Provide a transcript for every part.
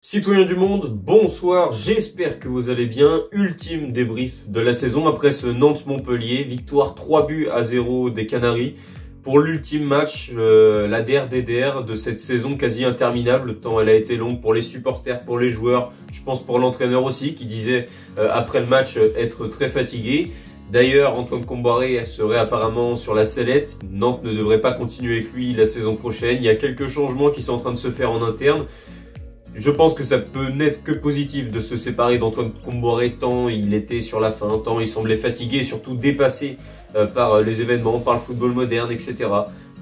Citoyens du monde, bonsoir, j'espère que vous allez bien. Ultime débrief de la saison après ce Nantes-Montpellier, victoire 3-0 des Canaries pour l'ultime match, la DRDDR de cette saison quasi interminable, tant elle a été longue pour les supporters, pour les joueurs, je pense pour l'entraîneur aussi qui disait après le match être très fatigué. D'ailleurs, Antoine Comboiré serait apparemment sur la sellette, Nantes ne devrait pas continuer avec lui la saison prochaine, il y a quelques changements qui sont en train de se faire en interne. Je pense que ça peut n'être que positif de se séparer d'Antoine Comboiré tant il était sur la fin, tant il semblait fatigué et surtout dépassé par les événements, par le football moderne, etc.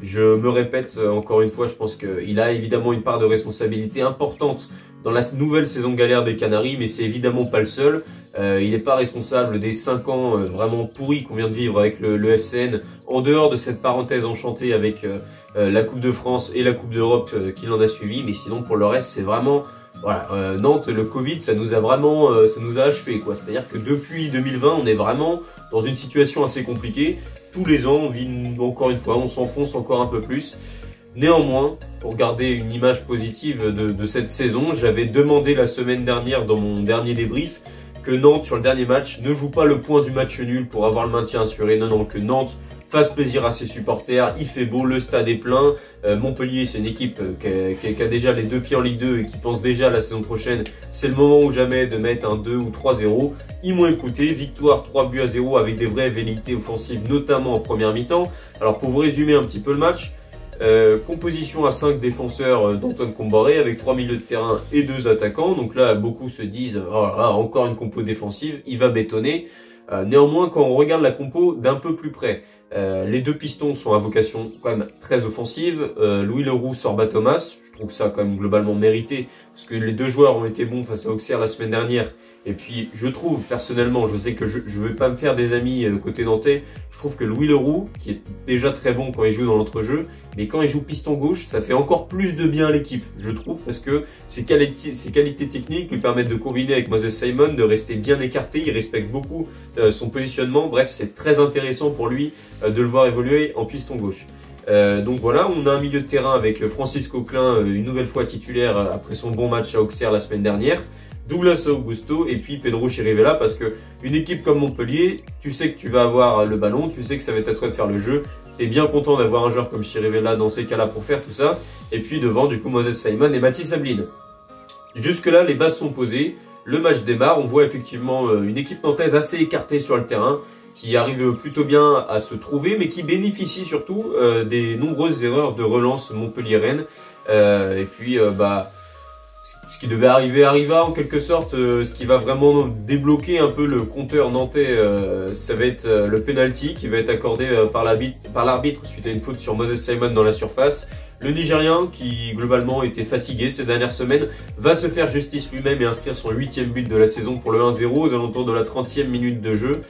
Je me répète encore une fois, je pense qu'il a évidemment une part de responsabilité importante dans la nouvelle saison galère des Canaries, mais c'est évidemment pas le seul. Il n'est pas responsable des 5 ans vraiment pourris qu'on vient de vivre avec le FCN, en dehors de cette parenthèse enchantée avec la Coupe de France et la Coupe d'Europe qui l'en a suivi, mais sinon pour le reste c'est vraiment voilà, Nantes, le Covid ça nous a vraiment ça nous a achevé quoi. C'est-à-dire que depuis 2020 on est vraiment dans une situation assez compliquée. Tous les ans on vit encore une fois, on s'enfonce encore un peu plus. Néanmoins, pour garder une image positive de cette saison, j'avais demandé la semaine dernière dans mon dernier débrief que Nantes, sur le dernier match, ne joue pas le point du match nul pour avoir le maintien assuré. Non, que Nantes fasse plaisir à ses supporters. Il fait beau, le stade est plein. Montpellier, c'est une équipe qui a déjà les 2 pieds en Ligue 2 et qui pense déjà à la saison prochaine. C'est le moment ou jamais de mettre un 2 ou 3-0. Ils m'ont écouté. Victoire 3-0 avec des vraies velléités offensives, notamment en première mi-temps. Alors, pour vous résumer un petit peu le match, composition à 5 défenseurs d'Antoine Comboiré avec 3 milieux de terrain et 2 attaquants. Donc là, beaucoup se disent oh là, encore une compo défensive, il va bétonner. Néanmoins, quand on regarde la compo d'un peu plus près, les 2 pistons sont à vocation quand même très offensive. Louis Leroux, Sorba Thomas, je trouve ça quand même globalement mérité parce que les 2 joueurs ont été bons face à Auxerre la semaine dernière. Et puis, je trouve, personnellement, je sais que je ne vais pas me faire des amis côté nantais, je trouve que Louis Leroux, qui est déjà très bon quand il joue dans l'entrejeu, mais quand il joue piston gauche, ça fait encore plus de bien à l'équipe, je trouve, parce que ses qualités techniques lui permettent de combiner avec Moses Simon, de rester bien écarté, il respecte beaucoup son positionnement, bref, c'est très intéressant pour lui de le voir évoluer en piston gauche. Donc voilà, on a un milieu de terrain avec Francis Coquelin, une nouvelle fois titulaire après son bon match à Auxerre la semaine dernière, Douglas Augusto et puis Pedro Chirivella, parce que une équipe comme Montpellier, tu sais que tu vas avoir le ballon, tu sais que ça va être à toi de faire le jeu, t'es bien content d'avoir un joueur comme Chirivella dans ces cas-là pour faire tout ça, et puis devant du coup Moses Simon et Mathis Ablin. Jusque là les bases sont posées, le match démarre, on voit effectivement une équipe nantaise assez écartée sur le terrain, qui arrive plutôt bien à se trouver, mais qui bénéficie surtout des nombreuses erreurs de relance montpelliéraine, et puis ce qui devait arriver arriva en quelque sorte. Ce qui va vraiment débloquer un peu le compteur nantais, ça va être le penalty qui va être accordé par l'arbitre suite à une faute sur Moses Simon dans la surface. Le Nigérien, qui globalement était fatigué ces dernières semaines, va se faire justice lui-même et inscrire son 8e but de la saison pour le 1-0 aux alentours de la 30e minute de jeu.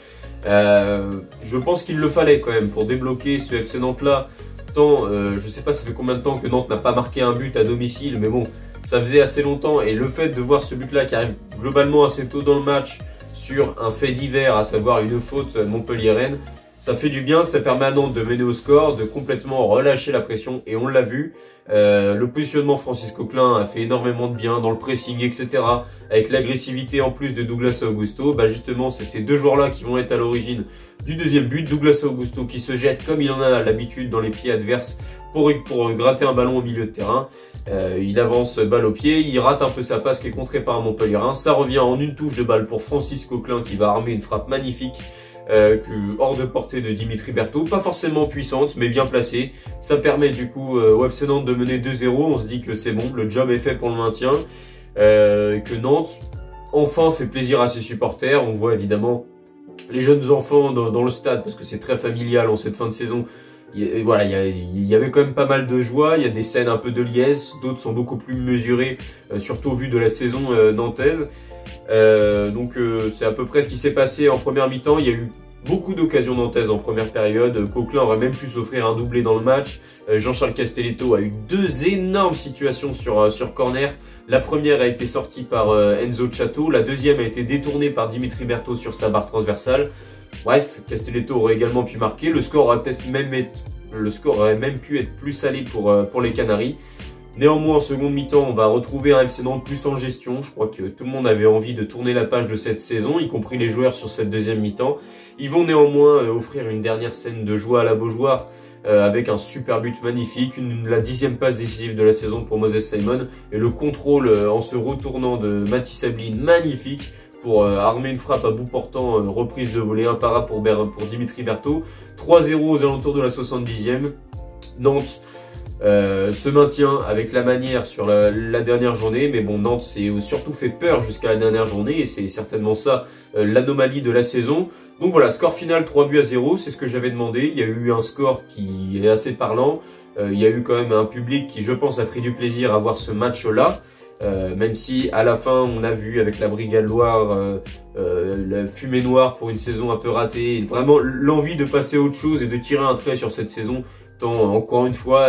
Je pense qu'il le fallait quand même pour débloquer ce FC Nantes là. Je sais pas ça fait combien de temps que Nantes n'a pas marqué un but à domicile, mais bon, ça faisait assez longtemps, et le fait de voir ce but-là qui arrive globalement assez tôt dans le match sur un fait divers, à savoir une faute montpelliéraine, ça fait du bien, ça permet à Nantes de mener au score, de complètement relâcher la pression, et on l'a vu. Le positionnement Francis Coquelin a fait énormément de bien dans le pressing, etc. Avec l'agressivité en plus de Douglas Augusto, justement c'est ces 2 joueurs-là qui vont être à l'origine du 2e but. Douglas Augusto qui se jette comme il en a l'habitude dans les pieds adverses pour gratter un ballon au milieu de terrain. Il avance balle au pied, il rate un peu sa passe qui est contrée par un Montpellierin. Ça revient en une touche de balle pour Francis Coquelin qui va armer une frappe magnifique hors de portée de Dimitri Berthaud, pas forcément puissante mais bien placée. Ça permet du coup au FC Nantes de mener 2-0, on se dit que c'est bon, le job est fait pour le maintien, que Nantes enfin fait plaisir à ses supporters. On voit évidemment les jeunes enfants dans le stade parce que c'est très familial en cette fin de saison. Voilà, il y avait quand même pas mal de joie, il y a des scènes un peu de liesse, d'autres sont beaucoup plus mesurées, surtout au vu de la saison nantaise. Donc c'est à peu près ce qui s'est passé en première mi-temps. Il y a eu beaucoup d'occasions nantaises en première période. Coquelin aurait même pu s'offrir un doublé dans le match. Jean-Charles Castelletto a eu 2 énormes situations sur corner. La première a été sortie par Enzo Chato, la deuxième a été détournée par Dimitri Berthaud sur sa barre transversale. Bref, Castelletto aurait également pu marquer. Le score aurait même pu être plus salé pour les Canaries. Néanmoins, en seconde mi-temps, on va retrouver un FC Nantes plus en gestion. Je crois que tout le monde avait envie de tourner la page de cette saison, y compris les joueurs sur cette deuxième mi-temps. Ils vont néanmoins offrir une dernière scène de joie à la Beaujoire avec un super but magnifique, la 10e passe décisive de la saison pour Moses Simon et le contrôle en se retournant de Mathis Sabline magnifique pour armer une frappe à bout portant, reprise de volée imparable pour Dimitri Berthaud. 3-0 aux alentours de la 70e. Nantes se maintient avec la manière sur la dernière journée, mais bon, Nantes s'est surtout fait peur jusqu'à la dernière journée et c'est certainement ça l'anomalie de la saison. Donc voilà, score final 3-0, c'est ce que j'avais demandé. Il y a eu un score qui est assez parlant. Il y a eu quand même un public qui, je pense, a pris du plaisir à voir ce match-là. Même si à la fin on a vu avec la Brigade Loire la fumée noire pour une saison un peu ratée, vraiment l'envie de passer à autre chose et de tirer un trait sur cette saison, tant encore une fois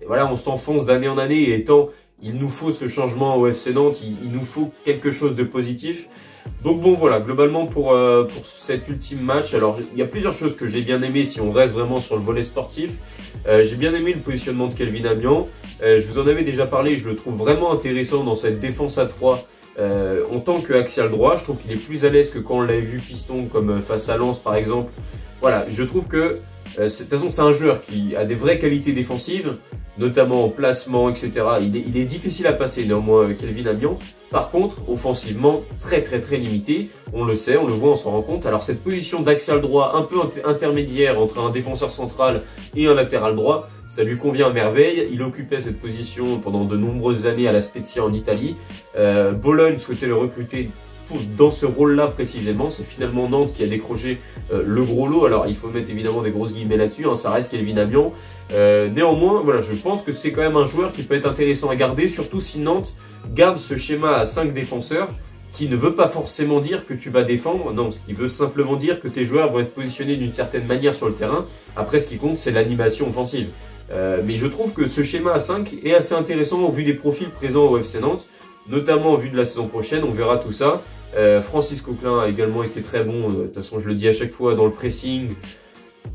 voilà, on s'enfonce d'année en année et tant il nous faut ce changement au FC Nantes, il nous faut quelque chose de positif. Donc bon voilà, globalement pour cet ultime match, alors il y a plusieurs choses que j'ai bien aimé si on reste vraiment sur le volet sportif. J'ai bien aimé le positionnement de Kelvin Amian. Je vous en avais déjà parlé, je le trouve vraiment intéressant dans cette défense à 3 en tant qu'axial droit. Je trouve qu'il est plus à l'aise que quand on l'avait vu piston comme face à Lens par exemple. Voilà, je trouve que de toute façon c'est un joueur qui a des vraies qualités défensives, notamment en placement, etc. Il est difficile à passer néanmoins Kelvin Amian. Par contre, offensivement, très limité. On le sait, on le voit, on s'en rend compte. Alors cette position d'axial droit un peu intermédiaire entre un défenseur central et un latéral droit, ça lui convient à merveille. Il occupait cette position pendant de nombreuses années à la Spezia en Italie. Bologne souhaitait le recruter dans ce rôle-là précisément. C'est finalement Nantes qui a décroché le gros lot. Alors il faut mettre évidemment des grosses guillemets là-dessus, hein, ça reste Kelvin Amian. Néanmoins, voilà, je pense que c'est quand même un joueur qui peut être intéressant à garder, surtout si Nantes garde ce schéma à 5 défenseurs, qui ne veut pas forcément dire que tu vas défendre, non, ce qui veut simplement dire que tes joueurs vont être positionnés d'une certaine manière sur le terrain. Après, ce qui compte, c'est l'animation offensive. Mais je trouve que ce schéma à 5 est assez intéressant au vu des profils présents au FC Nantes, notamment au vu de la saison prochaine, on verra tout ça. Francis Coquelin a également été très bon, de toute façon je le dis à chaque fois, dans le pressing.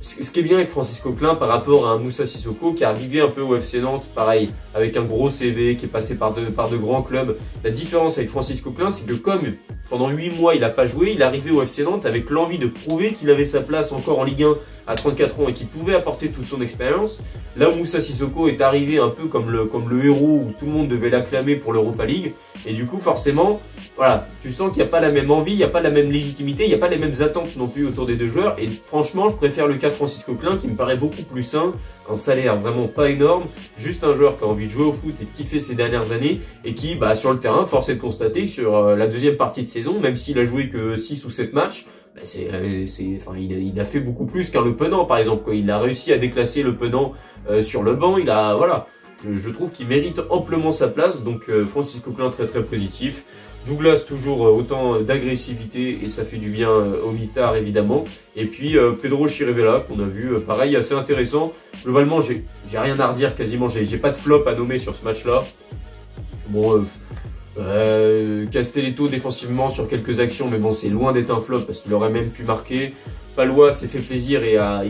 Ce qui est bien avec Francis Coquelin par rapport à un Moussa Sissoko qui est arrivé un peu au FC Nantes, pareil, avec un gros CV, qui est passé par de grands clubs. La différence avec Francis Coquelin, c'est que comme pendant 8 mois il n'a pas joué, il est arrivé au FC Nantes avec l'envie de prouver qu'il avait sa place encore en Ligue 1 à 34 ans et qu'il pouvait apporter toute son expérience. Là où Moussa Sissoko est arrivé un peu comme le héros où tout le monde devait l'acclamer pour l'Europa League. Et du coup, forcément, voilà, tu sens qu'il n'y a pas la même envie, il n'y a pas la même légitimité, il n'y a pas les mêmes attentes non plus autour des deux joueurs. Et franchement, je préfère le cas de Francis Coquelin qui me paraît beaucoup plus sain, un salaire vraiment pas énorme, juste un joueur qui a envie de jouer au foot et de kiffer ces dernières années et qui, sur le terrain, force est de constater que sur la deuxième partie de saison, même s'il a joué que 6 ou 7 matchs, il a fait beaucoup plus qu'un Le Penant par exemple, quoi. Il a réussi à déclasser Le Penant sur le banc. Voilà, je trouve qu'il mérite amplement sa place. Donc Francis Coquelin très positif. Douglas toujours autant d'agressivité et ça fait du bien au mitard évidemment. Et puis Pedro Chirivella qu'on a vu pareil assez intéressant. Globalement j'ai rien à redire quasiment, j'ai pas de flop à nommer sur ce match là. Bon Castelletto défensivement sur quelques actions, mais bon c'est loin d'être un flop parce qu'il aurait même pu marquer. Palois s'est fait plaisir et a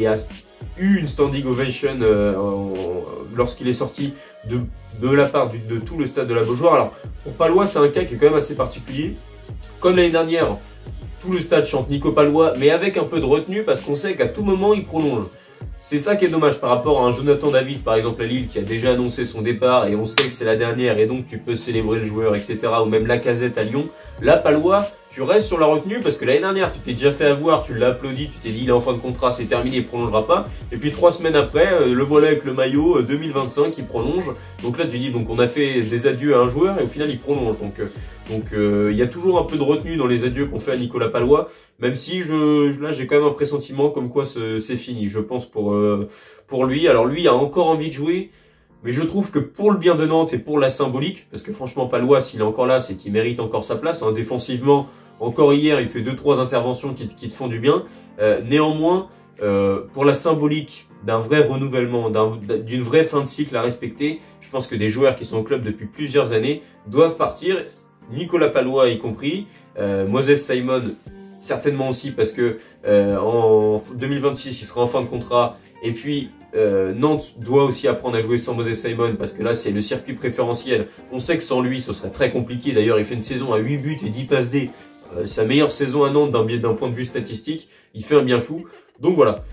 eu une standing ovation lorsqu'il est sorti de la part de tout le stade de la Beaujoire. Alors pour Palois c'est un cas qui est quand même assez particulier. Comme l'année dernière, tout le stade chante Nico Palois, mais avec un peu de retenue parce qu'on sait qu'à tout moment il prolonge. C'est ça qui est dommage par rapport à un Jonathan David par exemple à Lille qui a déjà annoncé son départ et on sait que c'est la dernière et donc tu peux célébrer le joueur etc. Ou même Lacazette à Lyon. Là Palois, tu restes sur la retenue parce que l'année dernière tu t'es déjà fait avoir, tu l'as applaudi, tu t'es dit il est en fin de contrat, c'est terminé, il prolongera pas. Et puis 3 semaines après, le voilà avec le maillot 2025 il prolonge. Donc là tu dis donc on a fait des adieux à un joueur et au final il prolonge. Donc il y a toujours un peu de retenue dans les adieux qu'on fait à Nicolas Palois. Même si là j'ai quand même un pressentiment comme quoi c'est fini, je pense pour lui. Alors lui a encore envie de jouer, mais je trouve que pour le bien de Nantes et pour la symbolique, parce que franchement Palois s'il est encore là, c'est qu'il mérite encore sa place. Hein. Défensivement, encore hier il fait 2-3 interventions qui te font du bien. Néanmoins, pour la symbolique d'un vrai renouvellement, d'une vraie fin de cycle à respecter, je pense que des joueurs qui sont au club depuis plusieurs années doivent partir. Nicolas Palois y compris, Moses Simon certainement aussi parce que en 2026 il sera en fin de contrat et puis Nantes doit aussi apprendre à jouer sans Moses Simon parce que là c'est le circuit préférentiel. On sait que sans lui ce serait très compliqué. D'ailleurs il fait une saison à 8 buts et 10 passes D. Sa meilleure saison à Nantes d'un point de vue statistique. Il fait un bien fou. Donc voilà,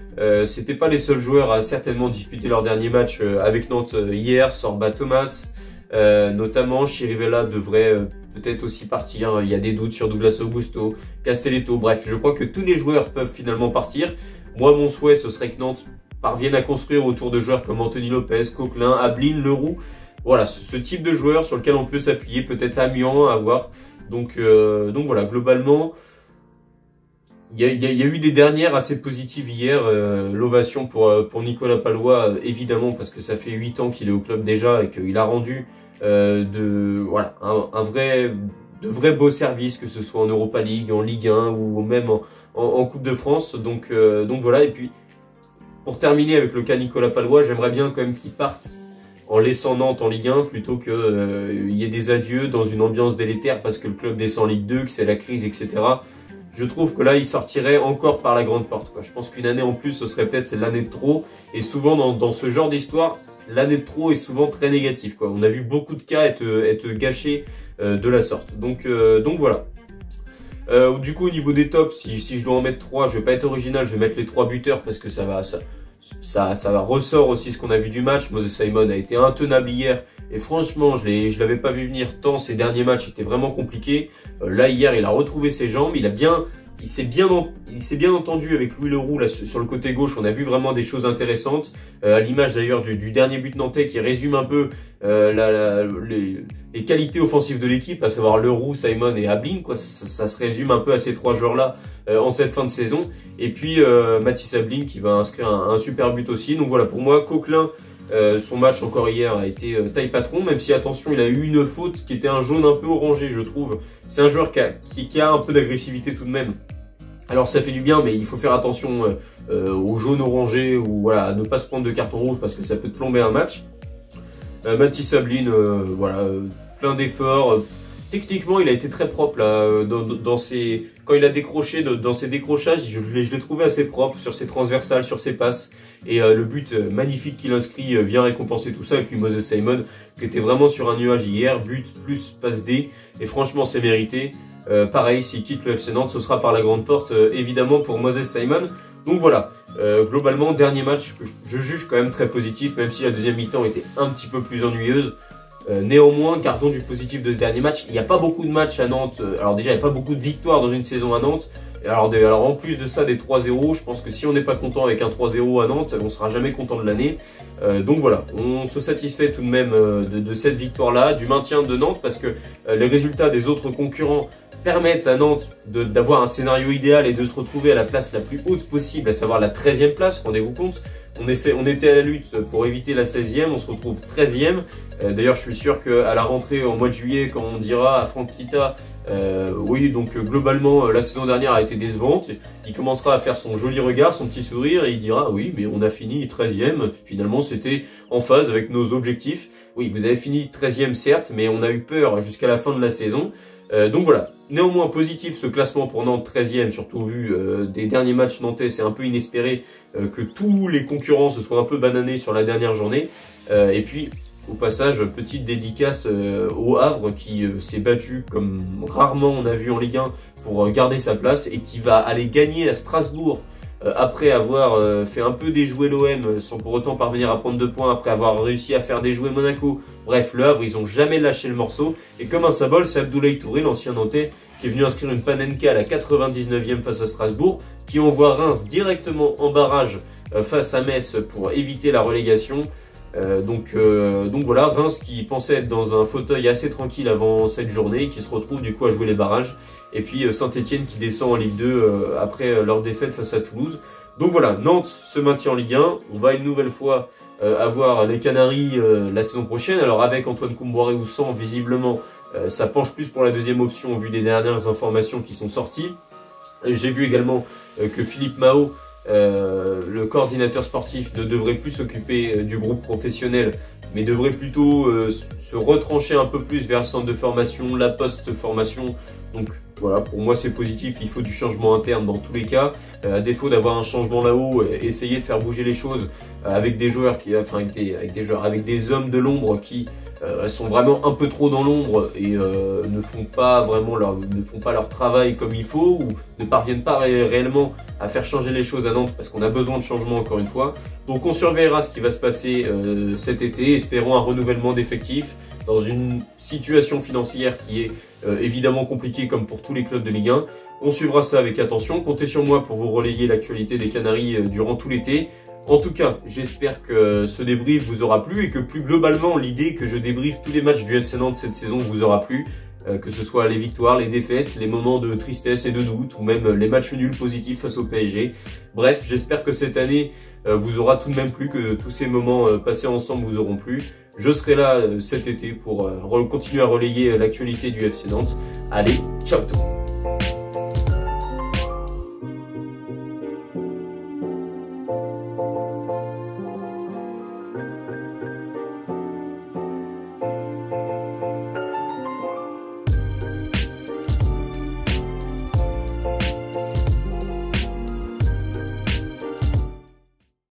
c'était pas les seuls joueurs à certainement disputer leur dernier match avec Nantes hier. Sorba Thomas, notamment Chirivella devrait peut-être aussi partir. Il y a des doutes sur Douglas Augusto, Castelletto. Bref, je crois que tous les joueurs peuvent finalement partir. Moi mon souhait ce serait que Nantes parviennent à construire autour de joueurs comme Anthony Lopez, Coquelin, Ablin, Leroux. Voilà, ce type de joueurs sur lequel on peut s'appuyer, peut-être Amiens à voir. Donc voilà, globalement, il y a eu des dernières assez positives hier. L'ovation pour Nicolas Pallois, évidemment, parce que ça fait 8 ans qu'il est au club déjà et qu'il a rendu voilà, de vrais beaux services, que ce soit en Europa League, en Ligue 1 ou même en Coupe de France. Donc voilà, et puis pour terminer avec le cas Nicolas Pallois, j'aimerais bien quand même qu'il parte en laissant Nantes en Ligue 1 plutôt que y ait des adieux dans une ambiance délétère parce que le club descend en Ligue 2, que c'est la crise, etc. Je trouve que là, il sortirait encore par la grande porte, quoi. Je pense qu'une année en plus, ce serait peut-être l'année de trop. Et souvent, dans ce genre d'histoire, l'année de trop est souvent très négative, quoi. On a vu beaucoup de cas être gâchés de la sorte. Donc voilà. Du coup, au niveau des tops, si je dois en mettre 3, je vais pas être original, je vais mettre les 3 buteurs parce que ça va ressort aussi ce qu'on a vu du match. Moses Simon a été intenable hier et franchement, je l'avais pas vu venir tant ces derniers matchs étaient vraiment compliqués. Là hier, il a retrouvé ses jambes, il s'est bien entendu avec Louis Leroux là sur le côté gauche. On a vu vraiment des choses intéressantes, à l'image d'ailleurs du dernier but nantais qui résume un peu les qualités offensives de l'équipe, à savoir Leroux, Simon et Ablin, quoi. Ça se résume un peu à ces 3 joueurs-là en cette fin de saison. Et puis Mathis Ablin qui va inscrire un super but aussi. Donc voilà, pour moi, Coquelin, son match encore hier a été taille patron, même si attention, il a eu une faute qui était un jaune un peu orangé, je trouve. C'est un joueur qui a un peu d'agressivité tout de même. Alors ça fait du bien, mais il faut faire attention au jaune orangé ou voilà, à ne pas se prendre de carton rouge parce que ça peut te plomber un match. Mathis Ablin, voilà, plein d'efforts. Techniquement, il a été très propre là, quand il a décroché, dans ses décrochages, je l'ai trouvé assez propre sur ses transversales, sur ses passes. Et le but magnifique qu'il inscrit vient récompenser tout ça. Et puis Moses Simon, qui était vraiment sur un nuage hier, but plus passe D. Et franchement, c'est mérité. Pareil, s'il quitte le FC Nantes, ce sera par la grande porte, évidemment, pour Moses Simon. Donc voilà, globalement, dernier match que je juge quand même très positif, même si la deuxième mi-temps était un petit peu plus ennuyeuse. Néanmoins, gardons du positif de ce dernier match. Il n'y a pas beaucoup de matchs à Nantes. Alors déjà, il n'y a pas beaucoup de victoires dans une saison à Nantes. Alors en plus de ça, des 3-0, je pense que si on n'est pas content avec un 3-0 à Nantes, on sera jamais content de l'année. Donc voilà, on se satisfait tout de même de cette victoire-là, du maintien de Nantes, parce que les résultats des autres concurrents permettent à Nantes d'avoir un scénario idéal et de se retrouver à la place la plus haute possible, à savoir la 13e place, rendez-vous compte. On était à la lutte pour éviter la 16e, on se retrouve 13e. D'ailleurs, je suis sûr qu'à la rentrée en mois de juillet, quand on dira à Franck Kita, oui, donc globalement, la saison dernière a été décevante, il commencera à faire son joli regard, son petit sourire, et il dira, oui, mais on a fini 13e, finalement, c'était en phase avec nos objectifs. Oui, vous avez fini 13e, certes, mais on a eu peur jusqu'à la fin de la saison. Donc voilà, néanmoins positif ce classement pour Nantes 13e, surtout vu des derniers matchs nantais, c'est un peu inespéré que tous les concurrents se soient un peu bananés sur la dernière journée. Et puis au passage, petite dédicace au Havre qui s'est battu comme rarement on a vu en Ligue 1 pour garder sa place et qui va aller gagner à Strasbourg après avoir fait un peu déjouer l'OM sans pour autant parvenir à prendre 2 points, après avoir réussi à faire déjouer Monaco. Bref, le Havre, ils ont jamais lâché le morceau. Et comme un symbole, c'est Abdoulaye Touré, l'ancien Nantais, qui est venu inscrire une Panenka à la 99e face à Strasbourg, qui envoie Reims directement en barrage face à Metz pour éviter la relégation. Donc voilà, Reims qui pensait être dans un fauteuil assez tranquille avant cette journée, qui se retrouve du coup à jouer les barrages. Et puis Saint-Etienne qui descend en Ligue 2 après leur défaite face à Toulouse. Donc voilà, Nantes se maintient en Ligue 1. On va une nouvelle fois avoir les Canaries la saison prochaine. Alors avec Antoine Koumboiré ou sans, visiblement, ça penche plus pour la deuxième option vu les dernières informations qui sont sorties. J'ai vu également que Philippe Mao le coordinateur sportif ne devrait plus s'occuper du groupe professionnel, mais devrait plutôt se retrancher un peu plus vers le centre de formation, la post-formation. Donc voilà, pour moi c'est positif, il faut du changement interne dans tous les cas. À défaut d'avoir un changement là-haut, essayer de faire bouger les choses avec des joueurs avec des hommes de l'ombre qui sont vraiment un peu trop dans l'ombre et ne font pas leur travail comme il faut, ou ne parviennent pas réellement à faire changer les choses à Nantes, parce qu'on a besoin de changement encore une fois. Donc on surveillera ce qui va se passer cet été, espérons un renouvellement d'effectifs dans une situation financière qui est évidemment compliquée comme pour tous les clubs de Ligue 1. On suivra ça avec attention, comptez sur moi pour vous relayer l'actualité des Canaries durant tout l'été. En tout cas, j'espère que ce débrief vous aura plu et que plus globalement, l'idée que je débriefe tous les matchs du FC Nantes cette saison vous aura plu. Que ce soit les victoires, les défaites, les moments de tristesse et de doute, ou même les matchs nuls positifs face au PSG. Bref, j'espère que cette année vous aura tout de même plu, que tous ces moments passés ensemble vous auront plu. Je serai là cet été pour continuer à relayer l'actualité du FC Nantes. Allez, ciao tout le monde.